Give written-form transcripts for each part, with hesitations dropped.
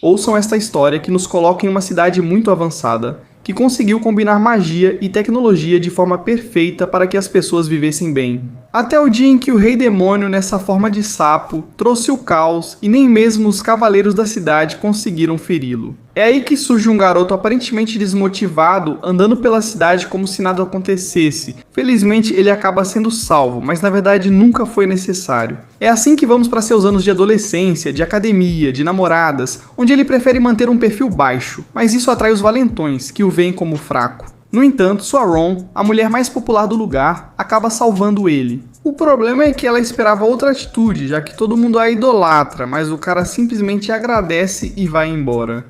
Ouçam esta história que nos coloca em uma cidade muito avançada, que conseguiu combinar magia e tecnologia de forma perfeita para que as pessoas vivessem bem. Até o dia em que o Rei Demônio, nessa forma de sapo, trouxe o caos e nem mesmo os cavaleiros da cidade conseguiram feri-lo. É aí que surge um garoto aparentemente desmotivado, andando pela cidade como se nada acontecesse. Felizmente ele acaba sendo salvo, mas na verdade nunca foi necessário. É assim que vamos para seus anos de adolescência, de academia, de namoradas, onde ele prefere manter um perfil baixo, mas isso atrai os valentões, que o veem como fraco. No entanto, sua Ron, a mulher mais popular do lugar, acaba salvando ele. O problema é que ela esperava outra atitude, já que todo mundo a idolatra, mas o cara simplesmente agradece e vai embora.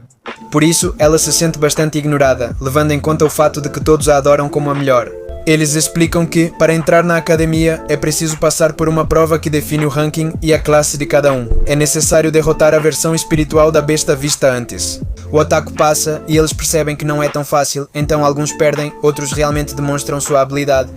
Por isso, ela se sente bastante ignorada, levando em conta o fato de que todos a adoram como a melhor. Eles explicam que, para entrar na academia, é preciso passar por uma prova que define o ranking e a classe de cada um. É necessário derrotar a versão espiritual da besta vista antes. O otaku passa e eles percebem que não é tão fácil, então alguns perdem, outros realmente demonstram sua habilidade.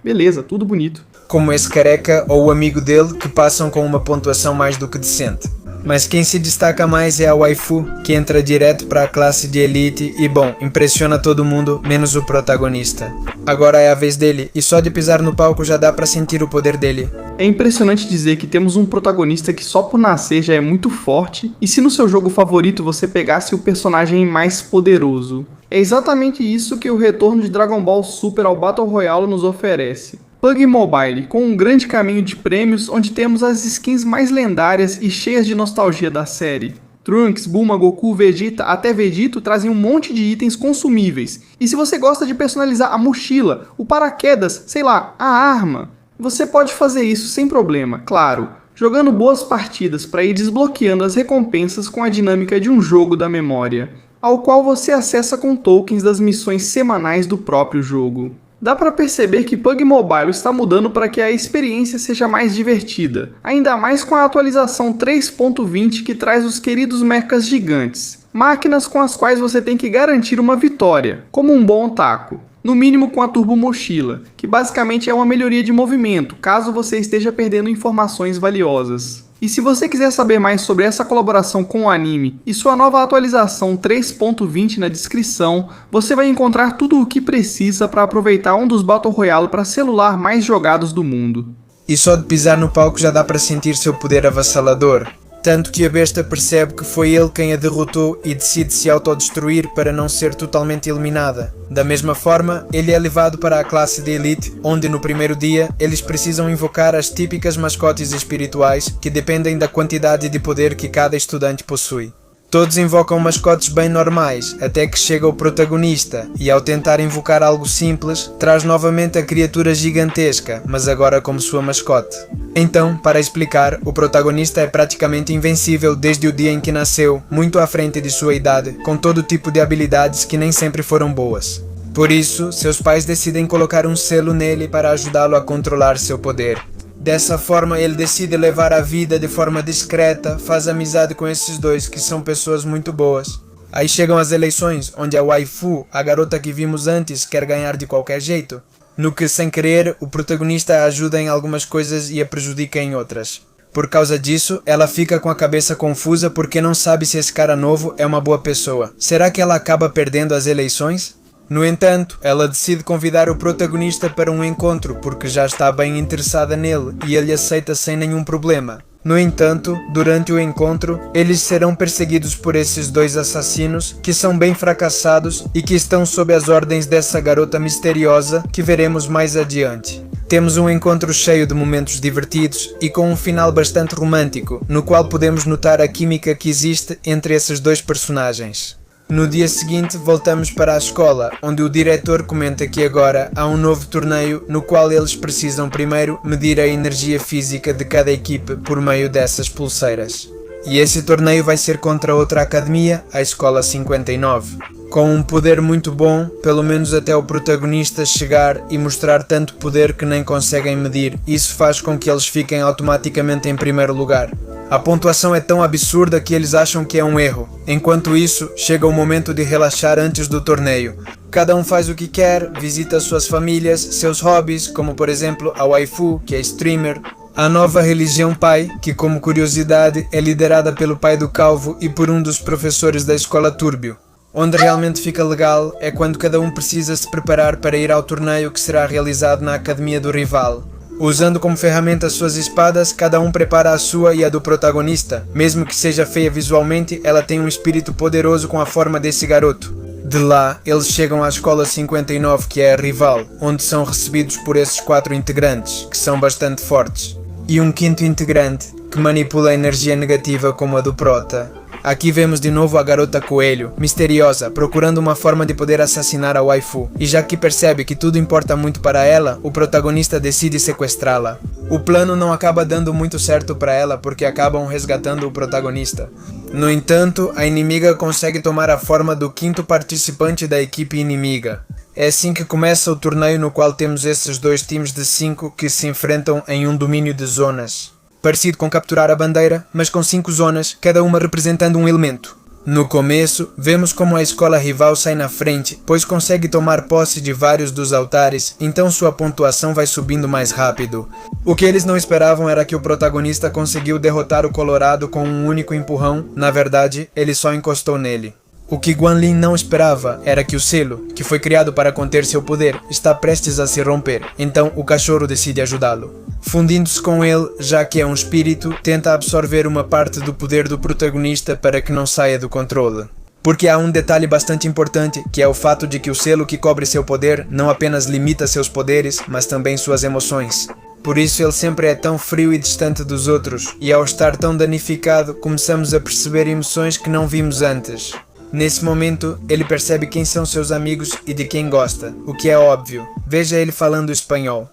Beleza, tudo bonito. Como esse careca ou o amigo dele, que passam com uma pontuação mais do que decente. Mas quem se destaca mais é a waifu, que entra direto para a classe de elite e, bom, impressiona todo mundo, menos o protagonista. Agora é a vez dele, e só de pisar no palco já dá para sentir o poder dele. É impressionante dizer que temos um protagonista que só por nascer já é muito forte, e se no seu jogo favorito você pegasse o personagem mais poderoso. É exatamente isso que o retorno de Dragon Ball Super ao Battle Royale nos oferece. PUBG Mobile, com um grande caminho de prêmios onde temos as skins mais lendárias e cheias de nostalgia da série. Trunks, Bulma, Goku, Vegeta, até Vegito trazem um monte de itens consumíveis. E se você gosta de personalizar a mochila, o paraquedas, sei lá, a arma, você pode fazer isso sem problema, claro, jogando boas partidas para ir desbloqueando as recompensas com a dinâmica de um jogo da memória, ao qual você acessa com tokens das missões semanais do próprio jogo. Dá para perceber que PUBG Mobile está mudando para que a experiência seja mais divertida, ainda mais com a atualização 3.20 que traz os queridos mechas gigantes, máquinas com as quais você tem que garantir uma vitória, como um bom otaku. No mínimo com a Turbo Mochila, que basicamente é uma melhoria de movimento, caso você esteja perdendo informações valiosas. E se você quiser saber mais sobre essa colaboração com o anime e sua nova atualização 3.20 na descrição, você vai encontrar tudo o que precisa para aproveitar um dos Battle Royale para celular mais jogados do mundo. E só de pisar no palco já dá para sentir seu poder avassalador. Tanto que a besta percebe que foi ele quem a derrotou e decide se autodestruir para não ser totalmente eliminada. Da mesma forma, ele é levado para a classe de elite, onde no primeiro dia eles precisam invocar as típicas mascotes espirituais que dependem da quantidade de poder que cada estudante possui. Todos invocam mascotes bem normais, até que chega o protagonista, e ao tentar invocar algo simples, traz novamente a criatura gigantesca, mas agora como sua mascote. Então, para explicar, o protagonista é praticamente invencível desde o dia em que nasceu, muito à frente de sua idade, com todo tipo de habilidades que nem sempre foram boas. Por isso, seus pais decidem colocar um selo nele para ajudá-lo a controlar seu poder. Dessa forma, ele decide levar a vida de forma discreta, faz amizade com esses dois, que são pessoas muito boas. Aí chegam as eleições, onde a waifu, a garota que vimos antes, quer ganhar de qualquer jeito. No que, sem querer, o protagonista a ajuda em algumas coisas e a prejudica em outras. Por causa disso, ela fica com a cabeça confusa porque não sabe se esse cara novo é uma boa pessoa. Será que ela acaba perdendo as eleições? No entanto, ela decide convidar o protagonista para um encontro porque já está bem interessada nele e ele aceita sem nenhum problema. No entanto, durante o encontro, eles serão perseguidos por esses dois assassinos que são bem fracassados e que estão sob as ordens dessa garota misteriosa que veremos mais adiante. Temos um encontro cheio de momentos divertidos e com um final bastante romântico, no qual podemos notar a química que existe entre esses dois personagens. No dia seguinte voltamos para a escola, onde o diretor comenta que agora há um novo torneio no qual eles precisam primeiro medir a energia física de cada equipe por meio dessas pulseiras. E esse torneio vai ser contra outra academia, a Escola 59. Com um poder muito bom, pelo menos até o protagonista chegar e mostrar tanto poder que nem conseguem medir. Isso faz com que eles fiquem automaticamente em primeiro lugar. A pontuação é tão absurda que eles acham que é um erro. Enquanto isso, chega o momento de relaxar antes do torneio. Cada um faz o que quer, visita suas famílias, seus hobbies, como por exemplo a waifu, que é streamer, A nova religião Pai, que como curiosidade é liderada pelo pai do Calvo e por um dos professores da escola Túrbio. Onde realmente fica legal é quando cada um precisa se preparar para ir ao torneio que será realizado na academia do rival. Usando como ferramenta suas espadas, cada um prepara a sua e a do protagonista. Mesmo que seja feia visualmente, ela tem um espírito poderoso com a forma desse garoto. De lá, eles chegam à escola 59, que é a rival, onde são recebidos por esses 4 integrantes, que são bastante fortes. E um 5º integrante, que manipula a energia negativa como a do prota. Aqui vemos de novo a garota coelho, misteriosa, procurando uma forma de poder assassinar a waifu. E já que percebe que tudo importa muito para ela, o protagonista decide sequestrá-la. O plano não acaba dando muito certo para ela porque acabam resgatando o protagonista. No entanto, a inimiga consegue tomar a forma do 5º participante da equipe inimiga. É assim que começa o torneio, no qual temos esses 2 times de 5 que se enfrentam em um domínio de zonas. Parecido com capturar a bandeira, mas com 5 zonas, cada uma representando um elemento. No começo, vemos como a escola rival sai na frente, pois consegue tomar posse de vários dos altares, então sua pontuação vai subindo mais rápido. O que eles não esperavam era que o protagonista conseguiu derrotar o Colorado com um único empurrão, na verdade, ele só encostou nele. O que Guan Lin não esperava era que o selo, que foi criado para conter seu poder, está prestes a se romper, então o cachorro decide ajudá-lo. Fundindo-se com ele, já que é um espírito, tenta absorver uma parte do poder do protagonista para que não saia do controle. Porque há um detalhe bastante importante, que é o fato de que o selo que cobre seu poder não apenas limita seus poderes, mas também suas emoções. Por isso ele sempre é tão frio e distante dos outros, e ao estar tão danificado, começamos a perceber emoções que não vimos antes. Nesse momento, ele percebe quem são seus amigos e de quem gosta, o que é óbvio. Veja ele falando espanhol.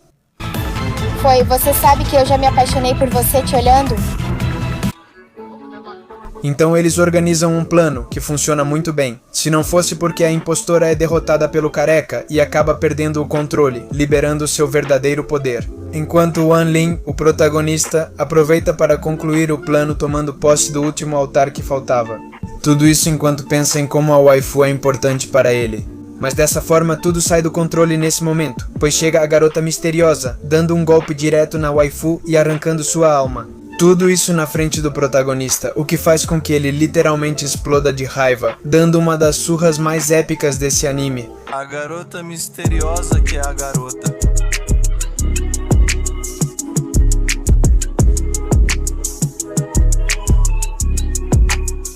Você sabe que eu já me apaixonei por você te olhando? Então eles organizam um plano, que funciona muito bem. Se não fosse porque a impostora é derrotada pelo careca e acaba perdendo o controle, liberando seu verdadeiro poder. Enquanto Wan Lin, o protagonista, aproveita para concluir o plano tomando posse do último altar que faltava. Tudo isso enquanto pensa em como a waifu é importante para ele. Mas dessa forma tudo sai do controle nesse momento, pois chega a garota misteriosa, dando um golpe direto na waifu e arrancando sua alma. Tudo isso na frente do protagonista, o que faz com que ele literalmente exploda de raiva, dando uma das surras mais épicas desse anime. A garota misteriosa que é a garota.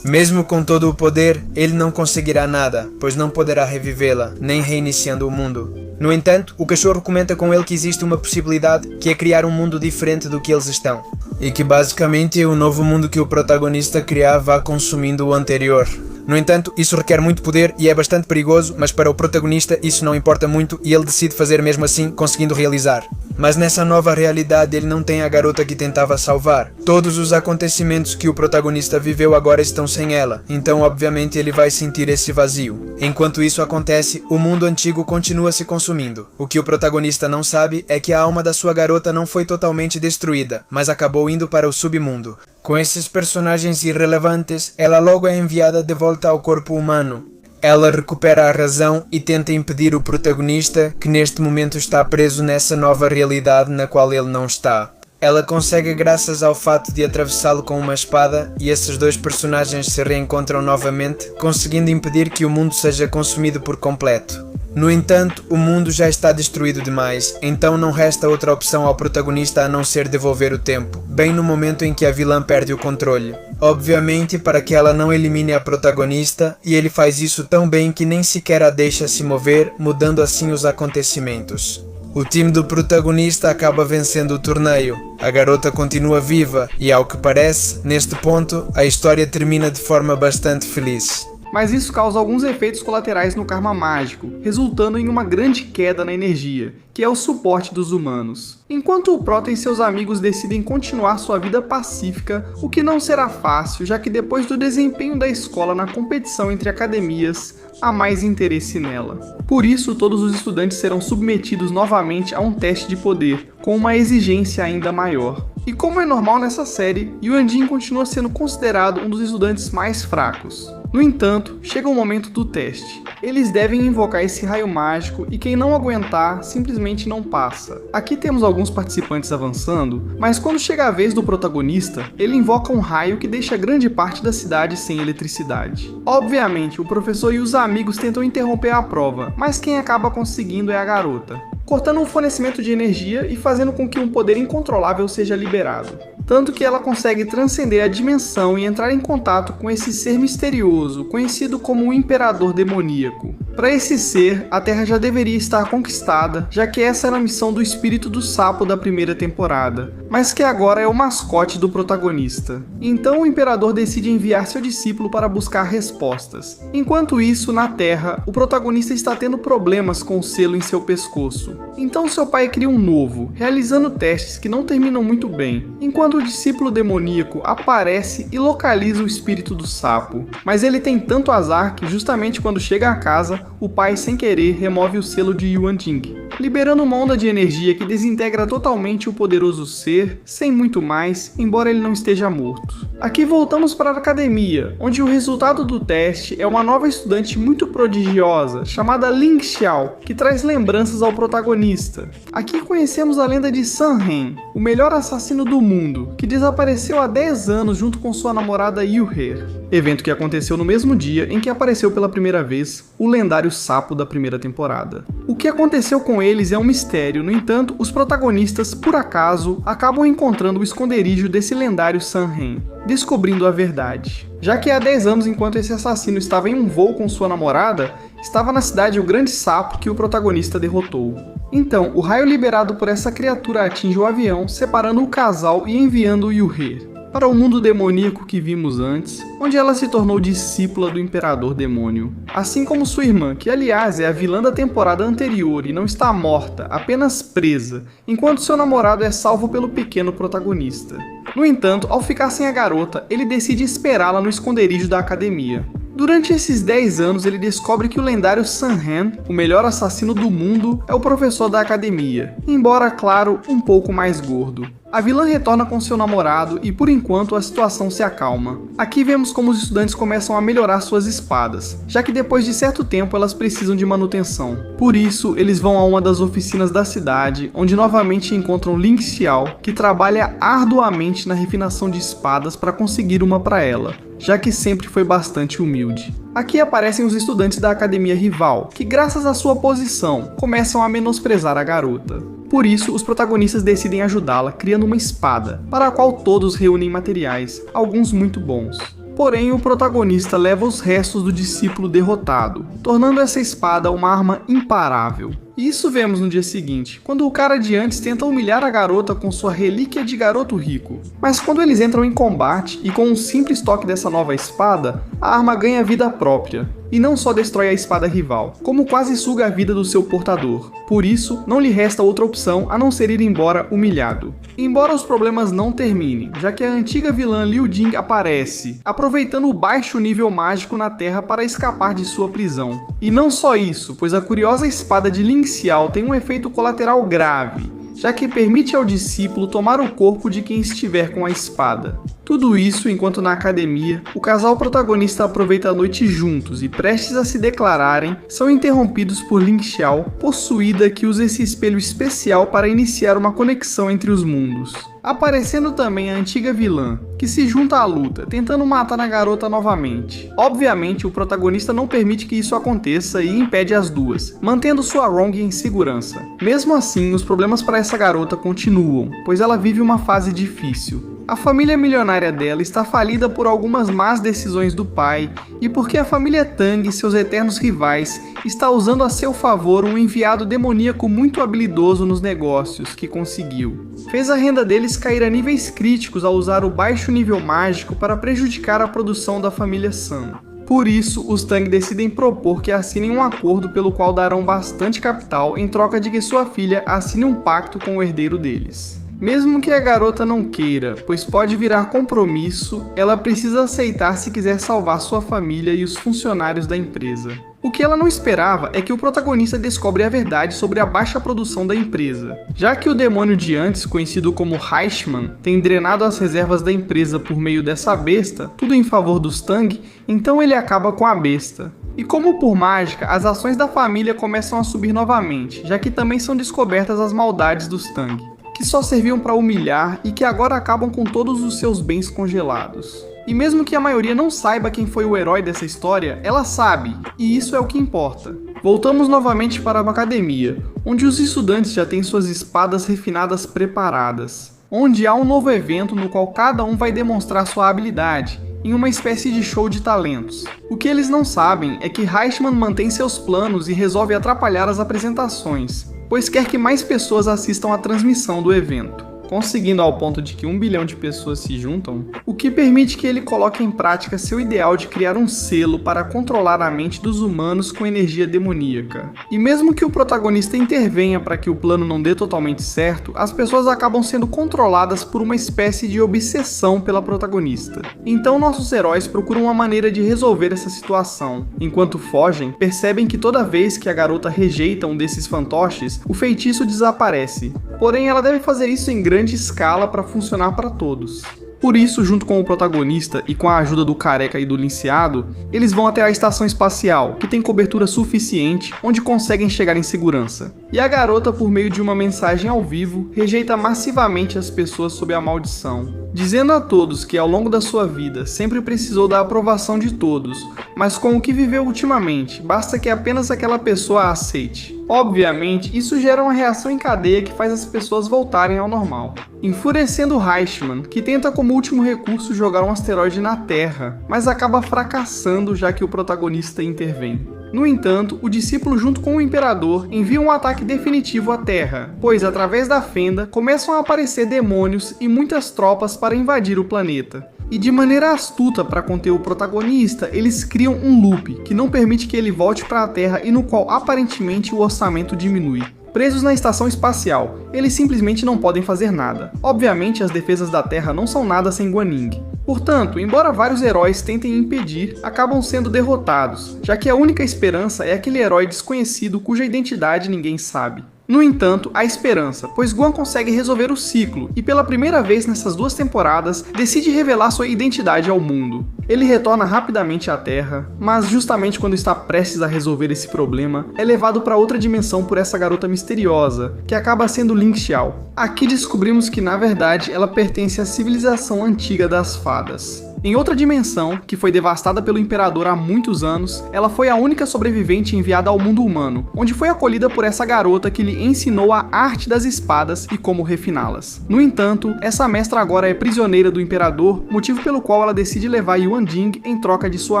Mesmo com todo o poder, ele não conseguirá nada, pois não poderá revivê-la, nem reiniciando o mundo. No entanto, o cachorro comenta com ele que existe uma possibilidade, que é criar um mundo diferente do que eles estão. E que basicamente o novo mundo que o protagonista criar vá consumindo o anterior. No entanto, isso requer muito poder e é bastante perigoso, mas para o protagonista isso não importa muito e ele decide fazer mesmo assim, conseguindo realizar. Mas nessa nova realidade ele não tem a garota que tentava salvar. Todos os acontecimentos que o protagonista viveu agora estão sem ela, então obviamente ele vai sentir esse vazio. Enquanto isso acontece, o mundo antigo continua se consumindo. O que o protagonista não sabe é que a alma da sua garota não foi totalmente destruída, mas acabou indo para o submundo. Com esses personagens irrelevantes, ela logo é enviada de volta ao corpo humano. Ela recupera a razão e tenta impedir o protagonista, que neste momento está preso nessa nova realidade na qual ele não está. Ela consegue graças ao fato de atravessá-lo com uma espada e esses 2 personagens se reencontram novamente, conseguindo impedir que o mundo seja consumido por completo. No entanto, o mundo já está destruído demais, então não resta outra opção ao protagonista a não ser devolver o tempo, bem no momento em que a vilã perde o controle. Obviamente para que ela não elimine a protagonista, e ele faz isso tão bem que nem sequer a deixa se mover, mudando assim os acontecimentos. O time do protagonista acaba vencendo o torneio, a garota continua viva e, ao que parece, neste ponto, a história termina de forma bastante feliz. Mas isso causa alguns efeitos colaterais no karma mágico, resultando em uma grande queda na energia, que é o suporte dos humanos. Enquanto o Prota e seus amigos decidem continuar sua vida pacífica, o que não será fácil, já que depois do desempenho da escola na competição entre academias, há mais interesse nela. Por isso, todos os estudantes serão submetidos novamente a um teste de poder, com uma exigência ainda maior. E como é normal nessa série, Yuan Jin continua sendo considerado um dos estudantes mais fracos. No entanto, chega o momento do teste. Eles devem invocar esse raio mágico e quem não aguentar simplesmente não passa. Aqui temos alguns participantes avançando, mas quando chega a vez do protagonista, ele invoca um raio que deixa grande parte da cidade sem eletricidade. Obviamente, o professor e os amigos tentam interromper a prova, mas quem acaba conseguindo é a garota, cortando o fornecimento de energia e fazendo com que um poder incontrolável seja liberado. Tanto que ela consegue transcender a dimensão e entrar em contato com esse ser misterioso, conhecido como o Imperador Demoníaco. Para esse ser, a Terra já deveria estar conquistada, já que essa era a missão do Espírito do Sapo da primeira temporada, mas que agora é o mascote do protagonista. Então o Imperador decide enviar seu discípulo para buscar respostas. Enquanto isso, na Terra, o protagonista está tendo problemas com o selo em seu pescoço. Então seu pai cria um novo, realizando testes que não terminam muito bem, enquanto o discípulo demoníaco aparece e localiza o espírito do sapo. Mas ele tem tanto azar que justamente quando chega a casa, o pai sem querer remove o selo de Yuan Jing, liberando uma onda de energia que desintegra totalmente o poderoso ser, sem muito mais, embora ele não esteja morto. Aqui voltamos para a academia, onde o resultado do teste é uma nova estudante muito prodigiosa, chamada Ling Xiao, que traz lembranças ao protagonista. Aqui conhecemos a lenda de Sun Hen, o melhor assassino do mundo, que desapareceu há 10 anos junto com sua namorada Yu He, evento que aconteceu no mesmo dia em que apareceu pela primeira vez o lendário sapo da primeira temporada. O que aconteceu com eles é um mistério, no entanto, os protagonistas, por acaso, acabam encontrando o esconderijo desse lendário Sun Hen, descobrindo a verdade. Já que há 10 anos, enquanto esse assassino estava em um voo com sua namorada, estava na cidade o grande sapo que o protagonista derrotou. Então, o raio liberado por essa criatura atinge o avião, separando o casal e enviando Yu He para o mundo demoníaco que vimos antes, onde ela se tornou discípula do Imperador Demônio. Assim como sua irmã, que aliás é a vilã da temporada anterior e não está morta, apenas presa, enquanto seu namorado é salvo pelo pequeno protagonista. No entanto, ao ficar sem a garota, ele decide esperá-la no esconderijo da academia. Durante esses 10 anos, ele descobre que o lendário Sun Hen, o melhor assassino do mundo, é o professor da academia, embora, claro, um pouco mais gordo. A vilã retorna com seu namorado e, por enquanto, a situação se acalma. Aqui vemos como os estudantes começam a melhorar suas espadas, já que depois de certo tempo elas precisam de manutenção. Por isso, eles vão a uma das oficinas da cidade, onde novamente encontram Ling Xiao, que trabalha arduamente na refinação de espadas para conseguir uma para ela, já que sempre foi bastante humilde. Aqui aparecem os estudantes da academia rival, que graças à sua posição, começam a menosprezar a garota. Por isso, os protagonistas decidem ajudá-la criando uma espada, para a qual todos reúnem materiais, alguns muito bons. Porém, o protagonista leva os restos do discípulo derrotado, tornando essa espada uma arma imparável. E isso vemos no dia seguinte, quando o cara de antes tenta humilhar a garota com sua relíquia de garoto rico. Mas quando eles entram em combate e com um simples toque dessa nova espada, a arma ganha vida própria. E não só destrói a espada rival, como quase suga a vida do seu portador. Por isso, não lhe resta outra opção a não ser ir embora humilhado. Embora os problemas não terminem, já que a antiga vilã Liu Jing aparece, aproveitando o baixo nível mágico na Terra para escapar de sua prisão. E não só isso, pois a curiosa espada de Ling Xiao tem um efeito colateral grave, já que permite ao discípulo tomar o corpo de quem estiver com a espada. Tudo isso enquanto na academia, o casal protagonista aproveita a noite juntos e prestes a se declararem, são interrompidos por Ling Xiao, possuída que usa esse espelho especial para iniciar uma conexão entre os mundos. Aparecendo também a antiga vilã, que se junta à luta, tentando matar a garota novamente. Obviamente, o protagonista não permite que isso aconteça e impede as duas, mantendo sua Wrong em segurança. Mesmo assim, os problemas para essa garota continuam, pois ela vive uma fase difícil. A família milionária dela está falida por algumas más decisões do pai e porque a família Tang e seus eternos rivais está usando a seu favor um enviado demoníaco muito habilidoso nos negócios que conseguiu. Fez a renda deles cair a níveis críticos ao usar o baixo nível mágico para prejudicar a produção da família Sun. Por isso, os Tang decidem propor que assinem um acordo pelo qual darão bastante capital em troca de que sua filha assine um pacto com o herdeiro deles. Mesmo que a garota não queira, pois pode virar compromisso, ela precisa aceitar se quiser salvar sua família e os funcionários da empresa. O que ela não esperava é que o protagonista descobre a verdade sobre a baixa produção da empresa. Já que o demônio de antes, conhecido como Reichmann, tem drenado as reservas da empresa por meio dessa besta, tudo em favor dos Tang, então ele acaba com a besta. E como por mágica, as ações da família começam a subir novamente, já que também são descobertas as maldades dos Tang, que só serviam para humilhar e que agora acabam com todos os seus bens congelados. E mesmo que a maioria não saiba quem foi o herói dessa história, ela sabe, e isso é o que importa. Voltamos novamente para a academia, onde os estudantes já têm suas espadas refinadas preparadas, onde há um novo evento no qual cada um vai demonstrar sua habilidade, em uma espécie de show de talentos. O que eles não sabem é que Reichmann mantém seus planos e resolve atrapalhar as apresentações, pois quer que mais pessoas assistam à transmissão do evento, conseguindo ao ponto de que 1 bilhão de pessoas se juntam, o que permite que ele coloque em prática seu ideal de criar um selo para controlar a mente dos humanos com energia demoníaca. E mesmo que o protagonista intervenha para que o plano não dê totalmente certo, as pessoas acabam sendo controladas por uma espécie de obsessão pela protagonista. Então nossos heróis procuram uma maneira de resolver essa situação. Enquanto fogem, percebem que toda vez que a garota rejeita um desses fantoches, o feitiço desaparece. Porém, ela deve fazer isso em grande escala para funcionar para todos. Por isso, junto com o protagonista e com a ajuda do careca e do licenciado, eles vão até a estação espacial, que tem cobertura suficiente, onde conseguem chegar em segurança. E a garota, por meio de uma mensagem ao vivo, rejeita massivamente as pessoas sob a maldição, dizendo a todos que ao longo da sua vida sempre precisou da aprovação de todos, mas com o que viveu ultimamente, basta que apenas aquela pessoa a aceite. Obviamente, isso gera uma reação em cadeia que faz as pessoas voltarem ao normal, enfurecendo Reichmann, que tenta como último recurso jogar um asteroide na Terra, mas acaba fracassando já que o protagonista intervém. No entanto, o discípulo junto com o Imperador envia um ataque definitivo à Terra, pois através da fenda começam a aparecer demônios e muitas tropas para invadir o planeta. E de maneira astuta para conter o protagonista, eles criam um loop que não permite que ele volte para a Terra e no qual aparentemente o orçamento diminui. Presos na estação espacial, eles simplesmente não podem fazer nada. Obviamente as defesas da Terra não são nada sem Guaning. Portanto, embora vários heróis tentem impedir, acabam sendo derrotados, já que a única esperança é aquele herói desconhecido cuja identidade ninguém sabe. No entanto, há esperança, pois Guan consegue resolver o ciclo e pela primeira vez nessas 2 temporadas decide revelar sua identidade ao mundo. Ele retorna rapidamente à Terra, mas justamente quando está prestes a resolver esse problema, é levado para outra dimensão por essa garota misteriosa, que acaba sendo Ling Xiao. Aqui descobrimos que na verdade ela pertence à civilização antiga das fadas. Em outra dimensão, que foi devastada pelo Imperador há muitos anos, ela foi a única sobrevivente enviada ao mundo humano, onde foi acolhida por essa garota que lhe ensinou a arte das espadas e como refiná-las. No entanto, essa mestra agora é prisioneira do Imperador, motivo pelo qual ela decide levar Yuan Jing em troca de sua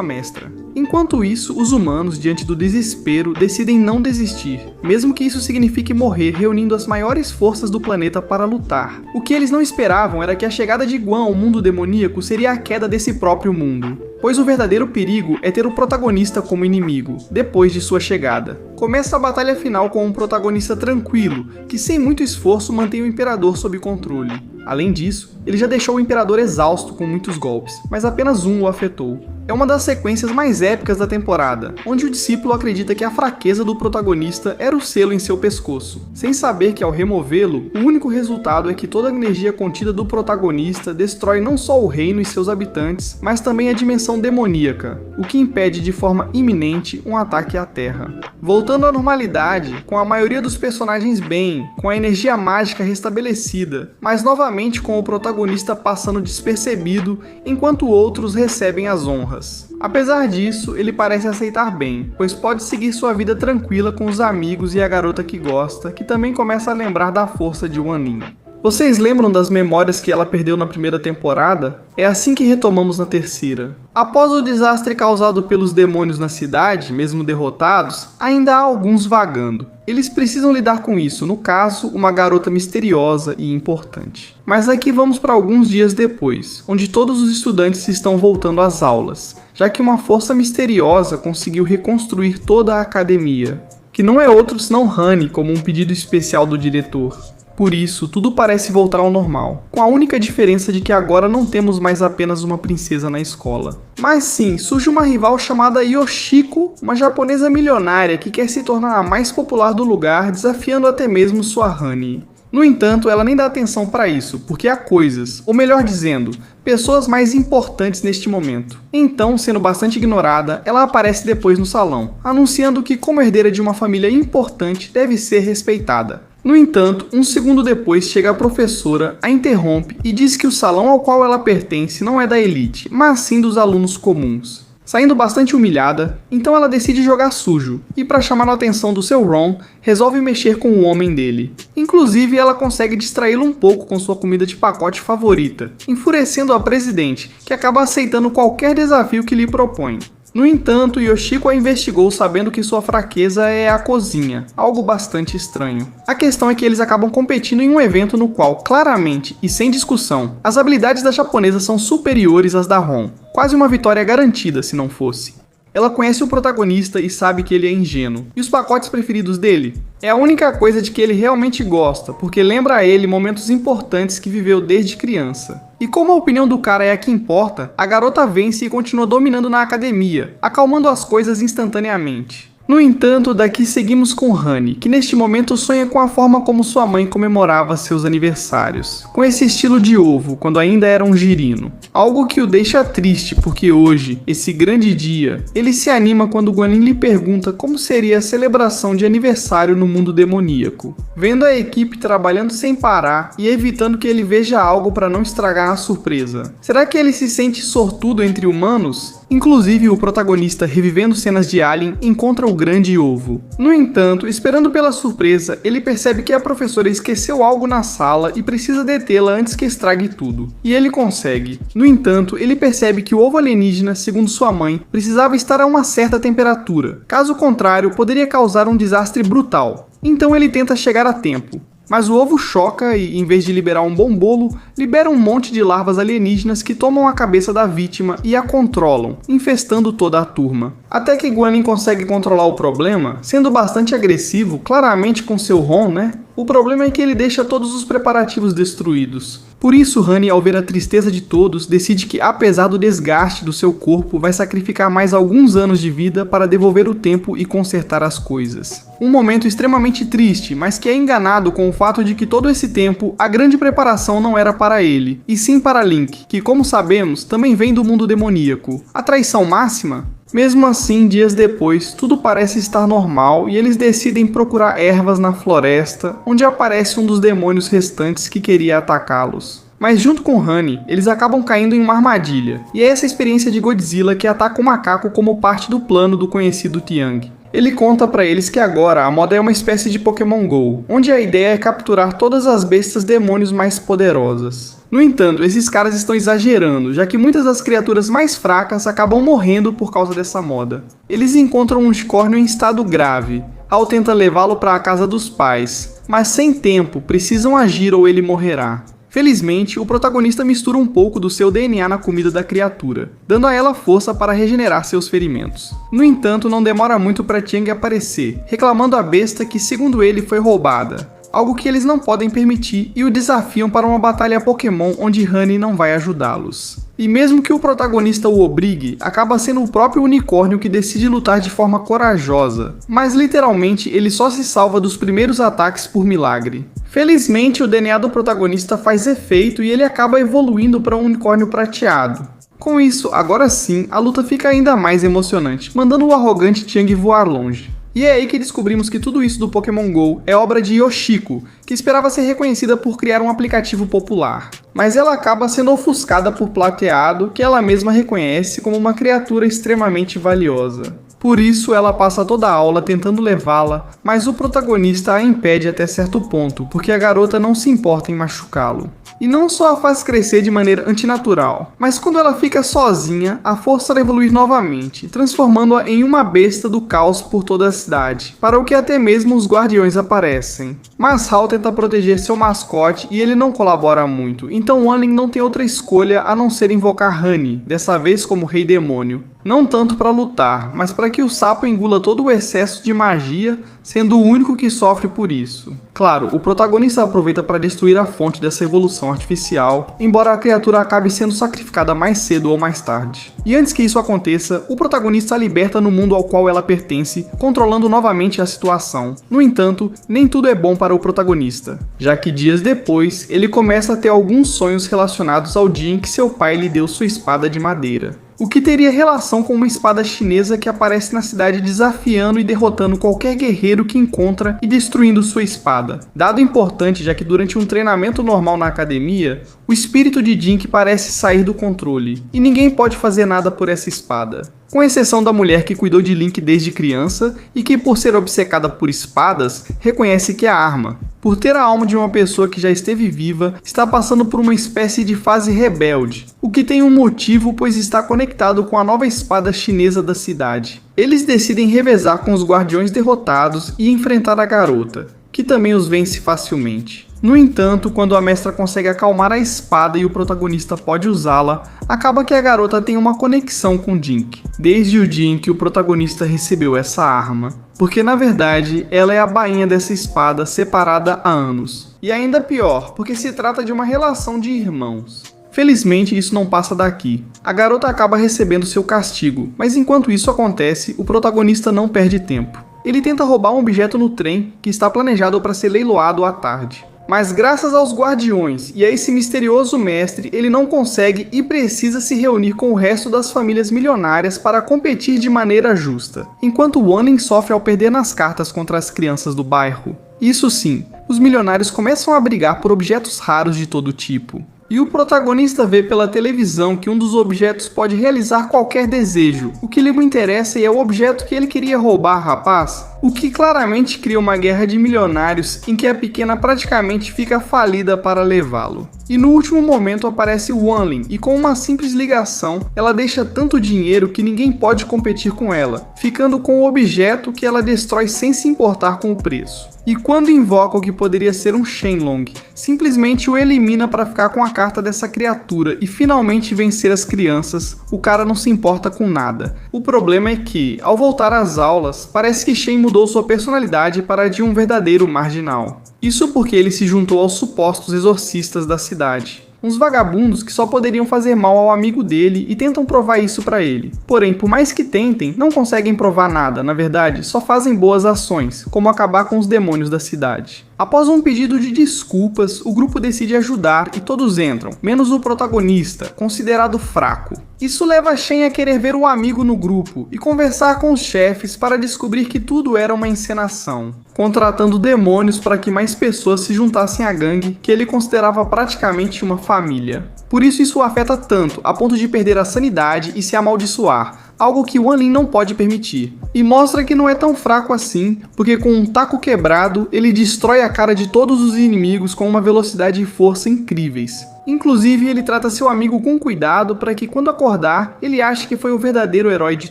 mestra. Enquanto isso, os humanos, diante do desespero, decidem não desistir, mesmo que isso signifique morrer reunindo as maiores forças do planeta para lutar. O que eles não esperavam era que a chegada de Guan ao mundo demoníaco seria a queda desse próprio mundo, pois o verdadeiro perigo é ter o protagonista como inimigo, depois de sua chegada. Começa a batalha final com um protagonista tranquilo, que sem muito esforço mantém o Imperador sob controle. Além disso, ele já deixou o Imperador exausto com muitos golpes, mas apenas um o afetou. É uma das sequências mais épicas da temporada, onde o discípulo acredita que a fraqueza do protagonista era o selo em seu pescoço, sem saber que ao removê-lo, o único resultado é que toda a energia contida do protagonista destrói não só o reino e seus habitantes, mas também a dimensão demoníaca, o que impede de forma iminente um ataque à Terra. Voltando à normalidade, com a maioria dos personagens bem, com a energia mágica restabelecida, mas novamente com o protagonista passando despercebido, enquanto outros recebem as honras. Apesar disso, ele parece aceitar bem, pois pode seguir sua vida tranquila com os amigos e a garota que gosta, que também começa a lembrar da força de Wan Ning. Vocês lembram das memórias que ela perdeu na primeira temporada? É assim que retomamos na terceira. Após o desastre causado pelos demônios na cidade, mesmo derrotados, ainda há alguns vagando. Eles precisam lidar com isso, no caso, uma garota misteriosa e importante. Mas aqui vamos para alguns dias depois, onde todos os estudantes estão voltando às aulas, já que uma força misteriosa conseguiu reconstruir toda a academia, que não é outro senão Honey como um pedido especial do diretor. Por isso, tudo parece voltar ao normal, com a única diferença de que agora não temos mais apenas uma princesa na escola. Mas sim, surge uma rival chamada Yoshiko, uma japonesa milionária que quer se tornar a mais popular do lugar, desafiando até mesmo sua Honey. No entanto, ela nem dá atenção para isso, porque há coisas, ou melhor dizendo, pessoas mais importantes neste momento. Então, sendo bastante ignorada, ela aparece depois no salão, anunciando que como herdeira de uma família importante deve ser respeitada. No entanto, um segundo depois chega a professora, a interrompe e diz que o salão ao qual ela pertence não é da elite, mas sim dos alunos comuns. Saindo bastante humilhada, então ela decide jogar sujo, e para chamar a atenção do seu Ron, resolve mexer com o homem dele. Inclusive, ela consegue distraí-lo um pouco com sua comida de pacote favorita, enfurecendo a presidente, que acaba aceitando qualquer desafio que lhe propõe. No entanto, Yoshiko a investigou sabendo que sua fraqueza é a cozinha, algo bastante estranho. A questão é que eles acabam competindo em um evento no qual, claramente e sem discussão, as habilidades da japonesa são superiores às da Ron, quase uma vitória garantida se não fosse. Ela conhece o protagonista e sabe que ele é ingênuo. E os pacotes preferidos dele? É a única coisa de que ele realmente gosta, porque lembra a ele momentos importantes que viveu desde criança. E como a opinião do cara é a que importa, a garota vence e continua dominando na academia, acalmando as coisas instantaneamente. No entanto, daqui seguimos com Honey, que neste momento sonha com a forma como sua mãe comemorava seus aniversários, com esse estilo de ovo, quando ainda era um girino. Algo que o deixa triste, porque hoje, esse grande dia, ele se anima quando Guanin lhe pergunta como seria a celebração de aniversário no mundo demoníaco. Vendo a equipe trabalhando sem parar e evitando que ele veja algo para não estragar a surpresa. Será que ele se sente sortudo entre humanos? Inclusive, o protagonista, revivendo cenas de Alien, encontra o grande ovo. No entanto, esperando pela surpresa, ele percebe que a professora esqueceu algo na sala e precisa detê-la antes que estrague tudo. E ele consegue. No entanto, ele percebe que o ovo alienígena, segundo sua mãe, precisava estar a uma certa temperatura. Caso contrário, poderia causar um desastre brutal. Então ele tenta chegar a tempo. Mas o ovo choca e, em vez de liberar um bom bolo, libera um monte de larvas alienígenas que tomam a cabeça da vítima e a controlam, infestando toda a turma. Até que Guanin consegue controlar o problema, sendo bastante agressivo, claramente com seu Ron, né? O problema é que ele deixa todos os preparativos destruídos. Por isso, Honey, ao ver a tristeza de todos, decide que, apesar do desgaste do seu corpo, vai sacrificar mais alguns anos de vida para devolver o tempo e consertar as coisas. Um momento extremamente triste, mas que é enganado com o fato de que todo esse tempo, a grande preparação não era para ele, e sim para Link, que, como sabemos, também vem do mundo demoníaco. A traição máxima? Mesmo assim, dias depois, tudo parece estar normal e eles decidem procurar ervas na floresta, onde aparece um dos demônios restantes que queria atacá-los. Mas junto com Honey, eles acabam caindo em uma armadilha, e é essa experiência de Godzilla que ataca o macaco como parte do plano do conhecido Tiang. Ele conta pra eles que agora a moda é uma espécie de Pokémon GO, onde a ideia é capturar todas as bestas demônios mais poderosas. No entanto, esses caras estão exagerando, já que muitas das criaturas mais fracas acabam morrendo por causa dessa moda. Eles encontram um unicórnio em estado grave. Hal tenta levá-lo para a casa dos pais, mas sem tempo, precisam agir ou ele morrerá. Felizmente, o protagonista mistura um pouco do seu DNA na comida da criatura, dando a ela força para regenerar seus ferimentos. No entanto, não demora muito para Tiang aparecer, reclamando a besta que, segundo ele, foi roubada. Algo que eles não podem permitir e o desafiam para uma batalha Pokémon onde Honey não vai ajudá-los. E mesmo que o protagonista o obrigue, acaba sendo o próprio unicórnio que decide lutar de forma corajosa, mas literalmente ele só se salva dos primeiros ataques por milagre. Felizmente, o DNA do protagonista faz efeito e ele acaba evoluindo para um unicórnio prateado. Com isso, agora sim, a luta fica ainda mais emocionante, mandando o arrogante Tiang voar longe. E é aí que descobrimos que tudo isso do Pokémon GO é obra de Yoshiko, que esperava ser reconhecida por criar um aplicativo popular. Mas ela acaba sendo ofuscada por Plateado, que ela mesma reconhece como uma criatura extremamente valiosa. Por isso, ela passa toda a aula tentando levá-la, mas o protagonista a impede até certo ponto, porque a garota não se importa em machucá-lo. E não só a faz crescer de maneira antinatural, mas quando ela fica sozinha, a força evolui novamente, transformando-a em uma besta do caos por toda a cidade, para o que até mesmo os guardiões aparecem. Mas Hal tenta proteger seu mascote e ele não colabora muito, então Wanling não tem outra escolha a não ser invocar Honey, dessa vez como Rei Demônio. Não tanto para lutar, mas para que o sapo engula todo o excesso de magia, sendo o único que sofre por isso. Claro, o protagonista aproveita para destruir a fonte dessa evolução artificial, embora a criatura acabe sendo sacrificada mais cedo ou mais tarde. E antes que isso aconteça, o protagonista a liberta no mundo ao qual ela pertence, controlando novamente a situação. No entanto, nem tudo é bom para o protagonista, já que dias depois, ele começa a ter alguns sonhos relacionados ao dia em que seu pai lhe deu sua espada de madeira. O que teria relação com uma espada chinesa que aparece na cidade desafiando e derrotando qualquer guerreiro que encontra e destruindo sua espada. Dado importante, já que durante um treinamento normal na academia, o espírito de Jink parece sair do controle, e ninguém pode fazer nada por essa espada. Com exceção da mulher que cuidou de Link desde criança e que, por ser obcecada por espadas, reconhece que é a arma. Por ter a alma de uma pessoa que já esteve viva, está passando por uma espécie de fase rebelde, o que tem um motivo pois está conectado com a nova espada chinesa da cidade. Eles decidem revezar com os guardiões derrotados e enfrentar a garota, que também os vence facilmente. No entanto, quando a mestra consegue acalmar a espada e o protagonista pode usá-la, acaba que a garota tem uma conexão com Jink, desde o dia em que o protagonista recebeu essa arma, porque na verdade ela é a bainha dessa espada separada há anos. E ainda pior, porque se trata de uma relação de irmãos. Felizmente isso não passa daqui. A garota acaba recebendo seu castigo, mas enquanto isso acontece, o protagonista não perde tempo. Ele tenta roubar um objeto no trem que está planejado para ser leiloado à tarde. Mas graças aos guardiões e a esse misterioso mestre, ele não consegue e precisa se reunir com o resto das famílias milionárias para competir de maneira justa, enquanto Wan-Ning sofre ao perder nas cartas contra as crianças do bairro. Isso sim, os milionários começam a brigar por objetos raros de todo tipo. E o protagonista vê pela televisão que um dos objetos pode realizar qualquer desejo. O que lhe interessa é o objeto que ele queria roubar, rapaz. O que claramente cria uma guerra de milionários em que a pequena praticamente fica falida para levá-lo. E no último momento aparece Wan-Ling e com uma simples ligação, ela deixa tanto dinheiro que ninguém pode competir com ela, ficando com o objeto que ela destrói sem se importar com o preço. E quando invoca o que poderia ser um Shenlong, simplesmente o elimina para ficar com a carta dessa criatura e finalmente vencer as crianças, o cara não se importa com nada. O problema é que, ao voltar às aulas, parece que Shen mudou sua personalidade para a de um verdadeiro marginal. Isso porque ele se juntou aos supostos exorcistas da cidade. Uns vagabundos que só poderiam fazer mal ao amigo dele e tentam provar isso pra ele. Porém, por mais que tentem, não conseguem provar nada, na verdade, só fazem boas ações, como acabar com os demônios da cidade. Após um pedido de desculpas, o grupo decide ajudar e todos entram, menos o protagonista, considerado fraco. Isso leva Shen a querer ver o amigo no grupo e conversar com os chefes para descobrir que tudo era uma encenação, contratando demônios para que mais pessoas se juntassem à gangue que ele considerava praticamente uma família. Por isso o afeta tanto, a ponto de perder a sanidade e se amaldiçoar, algo que Wan-Ling não pode permitir. E mostra que não é tão fraco assim, porque com um taco quebrado, ele destrói a cara de todos os inimigos com uma velocidade e força incríveis. Inclusive, ele trata seu amigo com cuidado para que quando acordar, ele ache que foi o verdadeiro herói de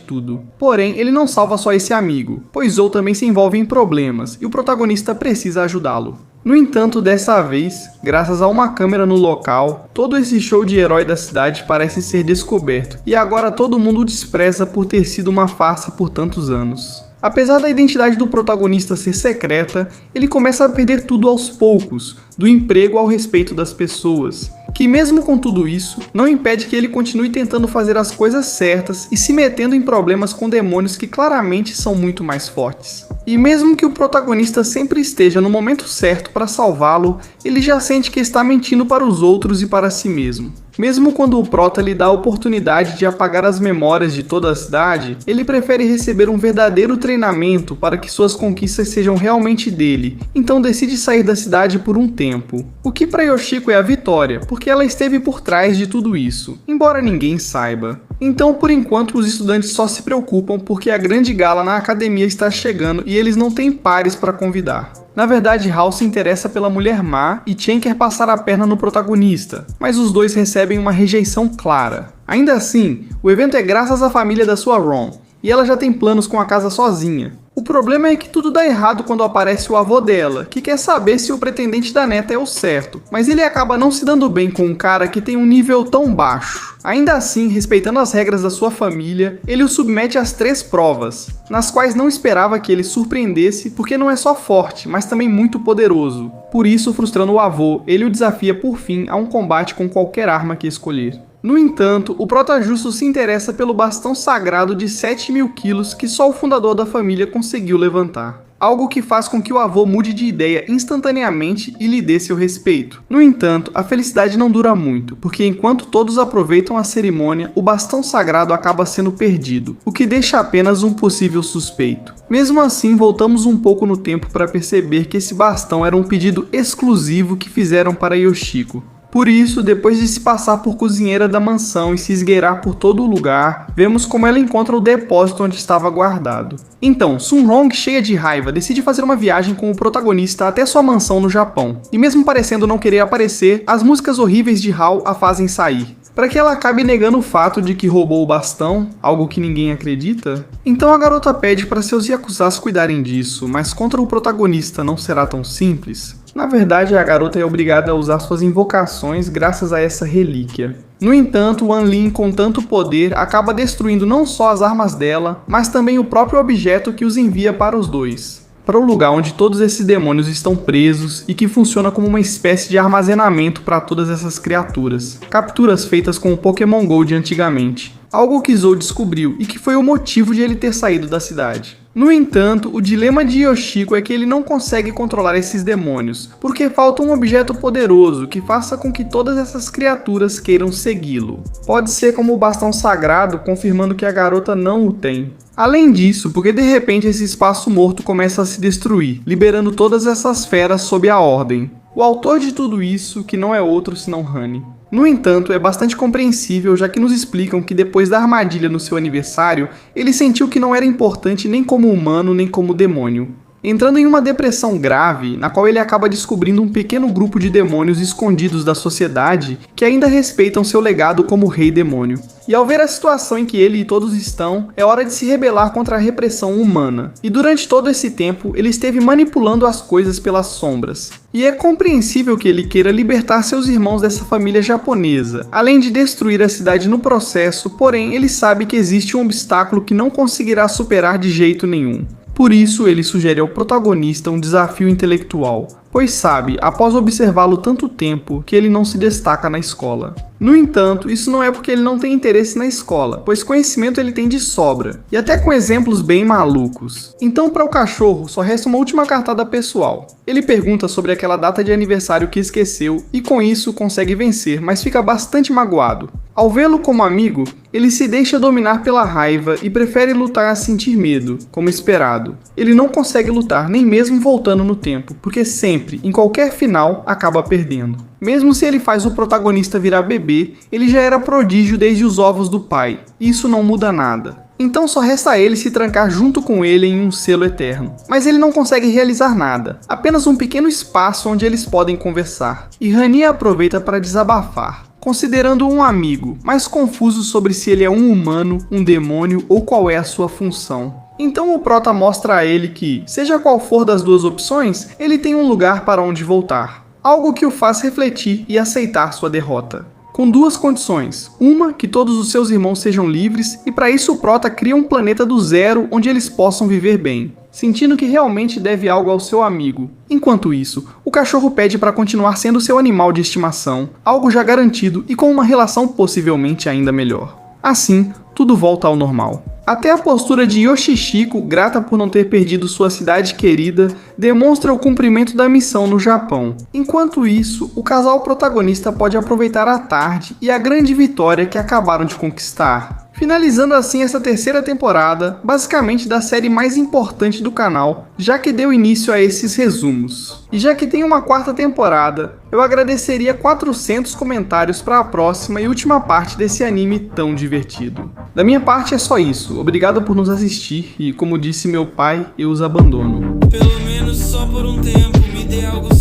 tudo. Porém, ele não salva só esse amigo, pois Zou também se envolve em problemas, e o protagonista precisa ajudá-lo. No entanto, dessa vez, graças a uma câmera no local, todo esse show de herói da cidade parece ser descoberto, e agora todo mundo o despreza por ter sido uma farsa por tantos anos. Apesar da identidade do protagonista ser secreta, ele começa a perder tudo aos poucos, do emprego ao respeito das pessoas, que mesmo com tudo isso, não impede que ele continue tentando fazer as coisas certas e se metendo em problemas com demônios que claramente são muito mais fortes. E mesmo que o protagonista sempre esteja no momento certo para salvá-lo, ele já sente que está mentindo para os outros e para si mesmo. Mesmo quando o prota lhe dá a oportunidade de apagar as memórias de toda a cidade, ele prefere receber um verdadeiro treinamento para que suas conquistas sejam realmente dele, então decide sair da cidade por um tempo. O que para Yoshiko é a vitória, porque ela esteve por trás de tudo isso, embora ninguém saiba. Então, por enquanto, os estudantes só se preocupam porque a grande gala na academia está chegando e eles não têm pares para convidar. Na verdade, Hao se interessa pela mulher má e Chen quer passar a perna no protagonista, mas os dois recebem uma rejeição clara. Ainda assim, o evento é graças à família da sua Ron, e ela já tem planos com a casa sozinha. O problema é que tudo dá errado quando aparece o avô dela, que quer saber se o pretendente da neta é o certo, mas ele acaba não se dando bem com um cara que tem um nível tão baixo. Ainda assim, respeitando as regras da sua família, ele o submete às 3 provas, nas quais não esperava que ele surpreendesse porque não é só forte, mas também muito poderoso. Por isso, frustrando o avô, ele o desafia por fim a um combate com qualquer arma que escolher. No entanto, o Prota-Justo se interessa pelo bastão sagrado de 7.000 quilos que só o fundador da família conseguiu levantar. Algo que faz com que o avô mude de ideia instantaneamente e lhe dê seu respeito. No entanto, a felicidade não dura muito, porque enquanto todos aproveitam a cerimônia, o bastão sagrado acaba sendo perdido, o que deixa apenas um possível suspeito. Mesmo assim, voltamos um pouco no tempo para perceber que esse bastão era um pedido exclusivo que fizeram para Yoshiko. Por isso, depois de se passar por cozinheira da mansão e se esgueirar por todo o lugar, vemos como ela encontra o depósito onde estava guardado. Então, Sunrong, cheia de raiva, decide fazer uma viagem com o protagonista até sua mansão no Japão. E mesmo parecendo não querer aparecer, as músicas horríveis de Hao a fazem sair, para que ela acabe negando o fato de que roubou o bastão, algo que ninguém acredita. Então a garota pede para seus yakuzas cuidarem disso, mas contra o protagonista não será tão simples. Na verdade, a garota é obrigada a usar suas invocações graças a essa relíquia. No entanto, Wan Lin, com tanto poder, acaba destruindo não só as armas dela, mas também o próprio objeto que os envia para os dois, para o lugar onde todos esses demônios estão presos e que funciona como uma espécie de armazenamento para todas essas criaturas. Capturas feitas com o Pokémon GO de antigamente. Algo que Zou descobriu e que foi o motivo de ele ter saído da cidade. No entanto, o dilema de Yoshiko é que ele não consegue controlar esses demônios, porque falta um objeto poderoso que faça com que todas essas criaturas queiram segui-lo. Pode ser como o bastão sagrado, confirmando que a garota não o tem. Além disso, porque de repente esse espaço morto começa a se destruir, liberando todas essas feras sob a ordem. O autor de tudo isso, que não é outro senão Honey. No entanto, é bastante compreensível, já que nos explicam que depois da armadilha no seu aniversário, ele sentiu que não era importante nem como humano nem como demônio, entrando em uma depressão grave, na qual ele acaba descobrindo um pequeno grupo de demônios escondidos da sociedade que ainda respeitam seu legado como rei demônio. E ao ver a situação em que ele e todos estão, é hora de se rebelar contra a repressão humana. E durante todo esse tempo, ele esteve manipulando as coisas pelas sombras. E é compreensível que ele queira libertar seus irmãos dessa família japonesa, além de destruir a cidade no processo, porém ele sabe que existe um obstáculo que não conseguirá superar de jeito nenhum. Por isso, ele sugere ao protagonista um desafio intelectual, pois sabe, após observá-lo tanto tempo, que ele não se destaca na escola. No entanto, isso não é porque ele não tem interesse na escola, pois conhecimento ele tem de sobra, e até com exemplos bem malucos. Então, para o cachorro, só resta uma última cartada pessoal. Ele pergunta sobre aquela data de aniversário que esqueceu, e com isso consegue vencer, mas fica bastante magoado. Ao vê-lo como amigo, ele se deixa dominar pela raiva e prefere lutar a sentir medo, como esperado. Ele não consegue lutar nem mesmo voltando no tempo, porque sempre, em qualquer final, acaba perdendo. Mesmo se ele faz o protagonista virar bebê, ele já era prodígio desde os ovos do pai, e isso não muda nada. Então só resta a ele se trancar junto com ele em um selo eterno. Mas ele não consegue realizar nada, apenas um pequeno espaço onde eles podem conversar. E Rania aproveita para desabafar, considerando um amigo, mas confuso sobre se ele é um humano, um demônio ou qual é a sua função. Então o Prota mostra a ele que, seja qual for das duas opções, ele tem um lugar para onde voltar. Algo que o faz refletir e aceitar sua derrota. Com duas condições. Uma, que todos os seus irmãos sejam livres, e para isso o Prota cria um planeta do zero onde eles possam viver bem, sentindo que realmente deve algo ao seu amigo. Enquanto isso, o cachorro pede para continuar sendo seu animal de estimação, algo já garantido e com uma relação possivelmente ainda melhor. Assim, tudo volta ao normal. Até a postura de Yoshishiko, grata por não ter perdido sua cidade querida, demonstra o cumprimento da missão no Japão. Enquanto isso, o casal protagonista pode aproveitar a tarde e a grande vitória que acabaram de conquistar. Finalizando assim essa terceira temporada, basicamente da série mais importante do canal, já que deu início a esses resumos. E já que tem uma quarta temporada, eu agradeceria 400 comentários para a próxima e última parte desse anime tão divertido. Da minha parte é só isso, obrigado por nos assistir e, como disse meu pai, eu os abandono. Pelo menos só por um tempo me dê algo